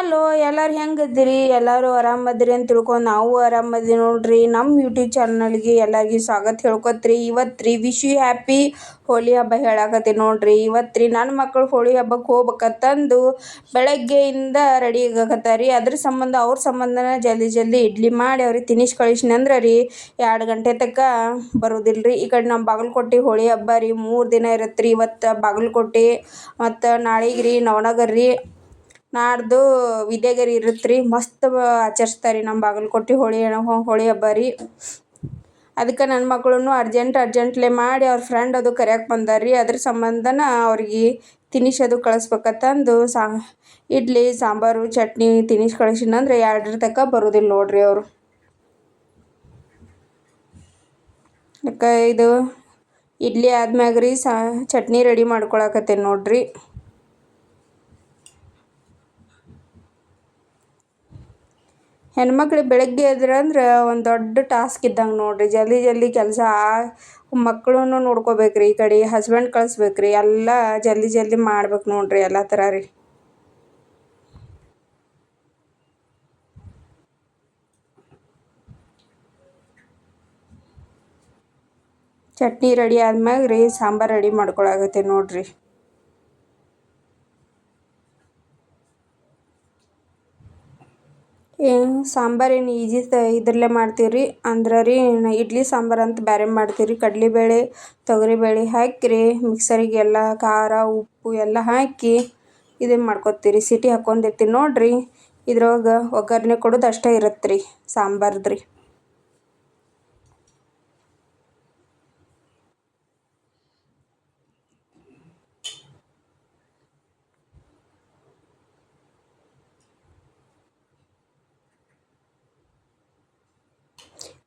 Hello ಎಲ್ಲರೂ ಹೆಂಗದಿರಿ? ಎಲ್ಲರೂ ಆರಾಮದಿರಿ ಅಂತ ತಿಳ್ಕೊಂಡು ನಾವು ಆರಾಮದಿ ನೋಡ್ರಿ. ನಮ್ಮ ಯೂಟ್ಯೂಬ್ ಚಾನಲ್ಗೆ ಎಲ್ಲರಿಗೂ ಸ್ವಾಗತ ಹೇಳ್ಕೊತ್ರಿ. ಇವತ್ತು ರೀ ವಿಶ್ ಯು ಹ್ಯಾಪಿ ಹೋಳಿ ಹಬ್ಬ ಹೇಳಾಕತ್ತೀನಿ ನೋಡ್ರಿ. ಇವತ್ತು ರೀ ನನ್ನ ಮಕ್ಕಳು ಹೋಳಿ ಹಬ್ಬಕ್ಕೆ ಹೋಗ್ಬೇಕಂತಂದು ಬೆಳಗ್ಗೆಯಿಂದ ರೆಡಿ ಆಗಕತ್ತಾರಿ. ಅದ್ರ ಸಂಬಂಧ ಅವ್ರ ಸಂಬಂಧನ ಜಲ್ದಿ ಇಡ್ಲಿ ಮಾಡಿ ಅವ್ರಿಗೆ ತಿನ್ನಿಸಿ ಕಳಿಸಿನಿ ಅಂದ್ರೆ ರೀ 2 ಗಂಟೆ ತನಕ ಬರೋದಿಲ್ಲ ರೀ. ಈ ಕಡೆ ನಮ್ಮ ಬಾಗಲಕೋಟೆ ಹೋಳಿ ಹಬ್ಬ ರೀ 3 ದಿನ ಇರುತ್ತೆ ರೀ. ಇವತ್ತು ಬಾಗಲಕೋಟೆ ಮತ್ತು ನಾಳೆಗೆ ರೀ ನವನಗರ ರೀ, ನಾಡ್ದು ವಿದ್ಯಾಗಿರಿ ಇರುತ್ತೆ ರೀ. ಮಸ್ತ್ ಆಚರಿಸ್ತಾರೆ ರೀ ನಮ್ಮ ಬಾಗಲಕೋಟೆ ಹೋಳಿ ಹಬ್ಬ ರೀ. ಅದಕ್ಕೆ ನನ್ನ ಮಕ್ಕಳನ್ನು ಅರ್ಜೆಂಟ್ಲೆ ಮಾಡಿ ಅವ್ರ ಫ್ರೆಂಡ್ ಅದು ಕರ್ಯಾಕೆ ಬಂದಾರ ರೀ. ಅದ್ರ ಸಂಬಂಧನ ಅವ್ರಿಗೆ ತಿನಿಸ್ ಅದು ಕಳಿಸ್ಬೇಕಂತಂದು ಇಡ್ಲಿ ಸಾಂಬಾರು ಚಟ್ನಿ ತಿನಿಸ್ ಕಳಿಸಿನಂದ್ರೆ 2 ತನಕ ಬರೋದಿಲ್ಲ ನೋಡ್ರಿ ಅವರು. ಅದಕ್ಕೆ ಇದು ಇಡ್ಲಿ ಆದ್ಮ್ಯಾಗ ರೀ ಚಟ್ನಿ ರೆಡಿ ಮಾಡ್ಕೊಳಕತ್ತೇನೆ ನೋಡ್ರಿ. ಹೆಣ್ಮಕ್ಳಿಗೆ ಬೆಳಗ್ಗೆ ಎದ್ರಂದ್ರೆ ಒಂದು ದೊಡ್ಡ ಟಾಸ್ಕ್ ಇದ್ದಂಗೆ ನೋಡ್ರಿ. ಜಲ್ದಿ ಕೆಲಸ ಮಕ್ಕಳನ್ನು ನೋಡ್ಕೋಬೇಕ್ರಿ, ಈ ಕಡೆ ಹಸ್ಬೆಂಡ್ ಕಳಿಸ್ಬೇಕ್ರಿ, ಎಲ್ಲ ಜಲ್ದಿ ಮಾಡ್ಬೇಕು ನೋಡ್ರಿ ಎಲ್ಲ ಥರ ರೀ. ಚಟ್ನಿ ರೆಡಿ ಆದ್ಮ್ಯಾಗ ರೀ ಸಾಂಬಾರು ರೆಡಿ ಮಾಡ್ಕೊಳಕತ್ತೆ ನೋಡ್ರಿ. ಸಾಂಬಾರು ಏನು ಈಜಿ ಇದ್ರಲ್ಲೇ ಮಾಡ್ತೀವಿ ರೀ. ಅಂದ್ರೆ ರೀ ಇಡ್ಲಿ ಸಾಂಬಾರು ಅಂತ ಬೇರೆ ಮಾಡ್ತೀವಿ ರೀ. ಕಡಲೆಬೇಳೆ ತೊಗರಿಬೇಳೆ ಹಾಕಿ ರೀ ಮಿಕ್ಸರಿಗೆ ಎಲ್ಲ ಖಾರ ಉಪ್ಪು ಎಲ್ಲ ಹಾಕಿ ಇದನ್ನು ಮಾಡ್ಕೊತೀವಿ ರೀ. ಸಿಟಿ ಹಾಕ್ಕೊಂಡಿರ್ತೀವಿ ನೋಡ್ರಿ. ಇದ್ರೊಳಗೆ ಒಗ್ಗರಣೆ ಕೊಡೋದು ಅಷ್ಟೇ ಇರುತ್ತೆ ರೀ ಸಾಂಬಾರ್ದು ರೀ.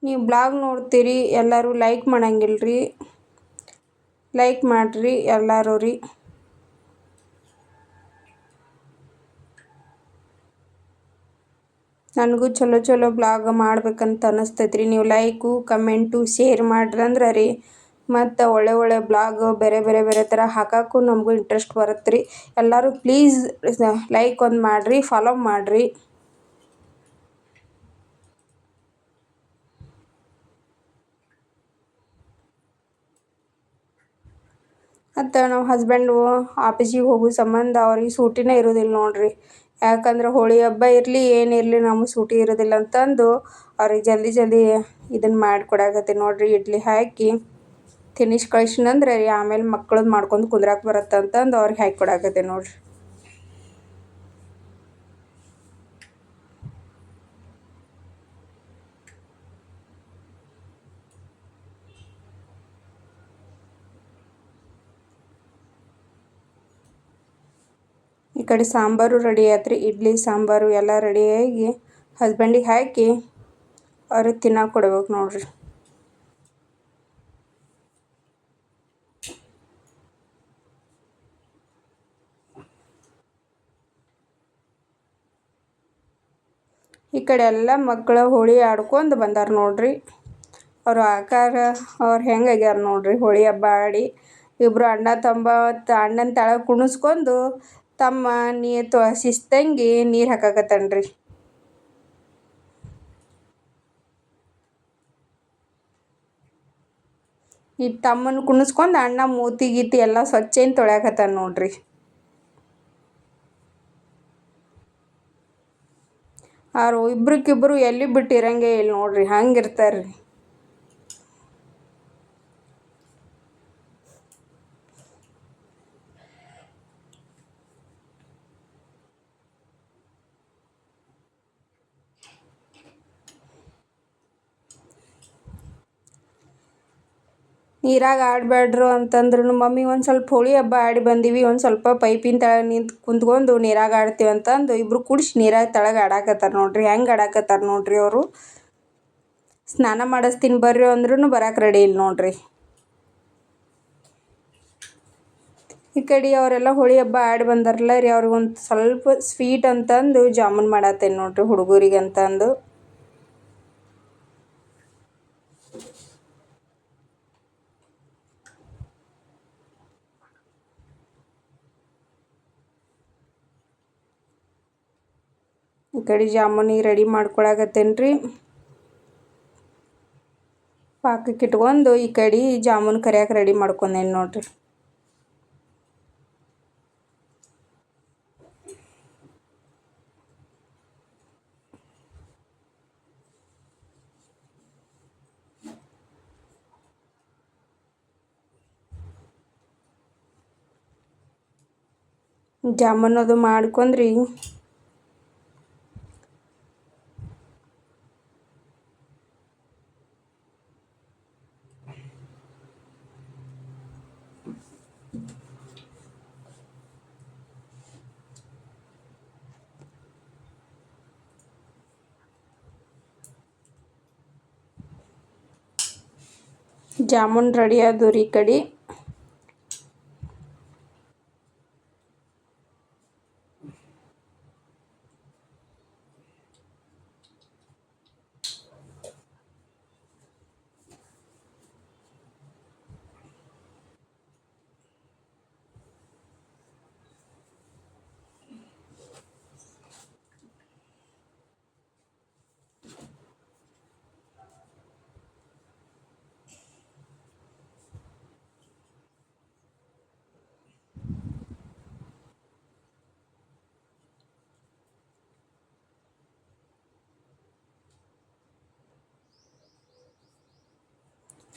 ನೀವು ಬ್ಲಾಗ್ ನೋಡ್ತೀರಿ ಎಲ್ಲರೂ ಲೈಕ್ ಮಾಡಂಗಿಲ್ಲ ರೀ. ಲೈಕ್ ಮಾಡಿರಿ ಎಲ್ಲರೂ ರೀ. ನನಗೂ ಚಲೋ ಬ್ಲಾಗ್ ಮಾಡ್ಬೇಕಂತ ಅನ್ನಿಸ್ತೈತೆ ರೀ. ನೀವು ಲೈಕು ಕಮೆಂಟು ಶೇರ್ ಮಾಡ್ರಂದ್ರೆ ರೀ ಮತ್ತು ಒಳ್ಳೆ ಬ್ಲಾಗ್ ಬೇರೆ ಥರ ಹಾಕೋಕ್ಕೂ ನಮಗೂ ಇಂಟ್ರೆಸ್ಟ್ ಬರುತ್ತೆ ರೀ. ಎಲ್ಲರೂ ಪ್ಲೀಸ್ ಲೈಕ್ ಒಂದು ಮಾಡಿರಿ, ಫಾಲೋ ಮಾಡಿರಿ. ಮತ್ತು ನಮ್ಮ ಹಸ್ಬೆಂಡು ಆಫೀಸಿಗೆ ಹೋಗೋ ಸಂಬಂಧ ಅವ್ರಿಗೆ ಸೂಟಿನೇ ಇರೋದಿಲ್ಲ ನೋಡ್ರಿ. ಯಾಕಂದ್ರೆ ಹೋಳಿ ಹಬ್ಬ ಇರಲಿ ಏನಿರಲಿ ನಮಗೆ ಸೂಟಿ ಇರೋದಿಲ್ಲ ಅಂತಂದು ಅವ್ರಿಗೆ ಜಲ್ದಿ ಇದನ್ನು ಮಾಡಿಕೊಡಾಕತ್ತೀನಿ ನೋಡ್ರಿ. ಇಡ್ಲಿ ಹಾಕಿ ತಿನಿಸ್ ಕಳಿಸಿನಂದ್ರೆ ರೀ ಆಮೇಲೆ ಮಕ್ಕಳದ್ದು ಮಾಡ್ಕೊಂಡು ಕುಂದ್ರಾಕೆ ಬರುತ್ತೆ ಅಂತಂದು ಅವ್ರಿಗೆ ಹಾಕಿ ಕೊಡಾಕತ್ತೀನಿ ನೋಡ್ರಿ. ಈ ಕಡೆ ಸಾಂಬಾರು ರೆಡಿ ಆಯ್ತು ರೀ. ಇಡ್ಲಿ ಸಾಂಬಾರು ಎಲ್ಲ ರೆಡಿಯಾಗಿ ಹಸ್ಬೆಂಡಿಗೆ ಹಾಕಿ ಅವ್ರಿಗೆ ತಿನ್ನೋಕೆ ಕೊಡ್ಬೇಕು ನೋಡ್ರಿ. ಈ ಕಡೆ ಎಲ್ಲ ಮಕ್ಕಳು ಹೋಳಿ ಆಡ್ಕೊಂಡು ಬಂದಾರ ನೋಡ್ರಿ. ಅವ್ರು ಅವ್ರು ಹೆಂಗಾಗ್ಯಾರ ನೋಡ್ರಿ ಹೋಳಿ ಹಬ್ಬ ಆಡಿ. ಇಬ್ಬರು ಅಣ್ಣ ಅಣ್ಣನ ತೆಳಗೆ ಕುಣಿಸ್ಕೊಂಡು ತಮ್ಮ ಶಿಸ್ತಂಗಿ ನೀರು ಹಾಕಾಕತ್ತಾನ್ರಿ. ಈ ತಮ್ಮನ ಕುಣಿಸ್ಕೊಂಡು ಅಣ್ಣ ಮೂತಿ ಗೀತಿ ಎಲ್ಲ ಸ್ವಚ್ಛೇನು ತೊಳ್ಯಾಕತ್ತಾನ ನೋಡ್ರಿ. ಅವ್ರು ಇಬ್ರಿಕ್ಕಿಬ್ರು ಎಲ್ಲಿ ಬಿಟ್ಟು ಇರಂಗೆ ಇಲ್ಲ ನೋಡ್ರಿ, ಹಂಗಿರ್ತಾರೆ ರೀ. ನೀರಾಗ ಆಡಬೇಡ್ರು ಅಂತಂದ್ರೂ ಮಮ್ಮಿ ಒಂದು ಸ್ವಲ್ಪ ಹೋಳಿ ಹಬ್ಬ ಆಡಿ ಬಂದೀವಿ, ಒಂದು ಸ್ವಲ್ಪ ಪೈಪಿನ ತೆಳಗೆ ನಿಂತು ಕುಂತ್ಕೊಂಡು ನೀರಾಗ ಆಡ್ತೀವಿ ಅಂತಂದು ಇಬ್ಬರು ಕೂಡಿಸಿ ನೀರಾಗ ತೆಳಗೆ ಆಡಾಕತ್ತಾರ ನೋಡ್ರಿ. ಹೆಂಗೆ ಆಡಾಕತ್ತಾರ ನೋಡ್ರಿ ಅವರು. ಸ್ನಾನ ಮಾಡಿಸ್ತೀನಿ ಬರ್ರಿ ಅಂದ್ರೂ ಬರೋಕೆ ರೆಡಿ ಇಲ್ಲ ನೋಡ್ರಿ. ಈ ಕಡೆ ಅವರೆಲ್ಲ ಹೋಳಿ ಹಬ್ಬ ಆಡಿ ಬಂದಾರಲ್ಲ ರೀ, ಅವ್ರಿಗೆ ಒಂದು ಸ್ವಲ್ಪ ಸ್ವೀಟ್ ಅಂತಂದು ಜಾಮೂನ್ ಮಾಡತ್ತೇನೆ ನೋಡ್ರಿ ಹುಡುಗರಿಗೆ ಅಂತಂದು. ಈ ಕಡೆ ಜಾಮೂನಿಗೆ ರೆಡಿ ಮಾಡ್ಕೊಳಕತ್ತೇನೆ ರೀ. ಪಾಕಕ್ಕೆ ಇಟ್ಕೊಂಡು ಈ ಕಡೆ ಜಾಮೂನ್ ಕರಿಯಾಕೆ ರೆಡಿ ಮಾಡ್ಕೊಂಡೇನಿ ನೋಡ್ರಿ. ಜಾಮೂನ್ ಅದು ಮಾಡ್ಕೊಂಡ್ರಿ ಜಾಮೂನ್ ರೆಡಿ ಆದವು ರೀ. ಈ ಕಡೆ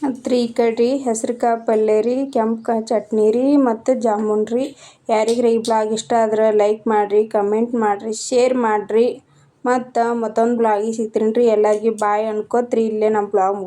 ಮತ್ತು ಈ ಕಡೆ ರೀ ಹೆಸ್ರುಕಾಳು ಪಲ್ಯ ರೀ, ಕೆಂಪು ಚಟ್ನಿ ರೀ ಮತ್ತು ಜಾಮೂನ್ ರೀ. ಯಾರಿಗ್ರಿ ಈ ಬ್ಲಾಗ್ ಇಷ್ಟ ಆದ್ರೆ ಲೈಕ್ ಮಾಡಿರಿ, ಕಮೆಂಟ್ ಮಾಡಿರಿ, ಶೇರ್ ಮಾಡಿರಿ. ಮತ್ತು ಮತ್ತೊಂದು ಬ್ಲಾಗಿಗೆ ಸಿಗ್ತೀನಿ ರೀ. ಎಲ್ಲರಿಗೂ ಬಾಯ್ ಅನ್ಕೋತ್ರಿ ಇಲ್ಲೇ ನಮ್ಮ ಬ್ಲಾಗ್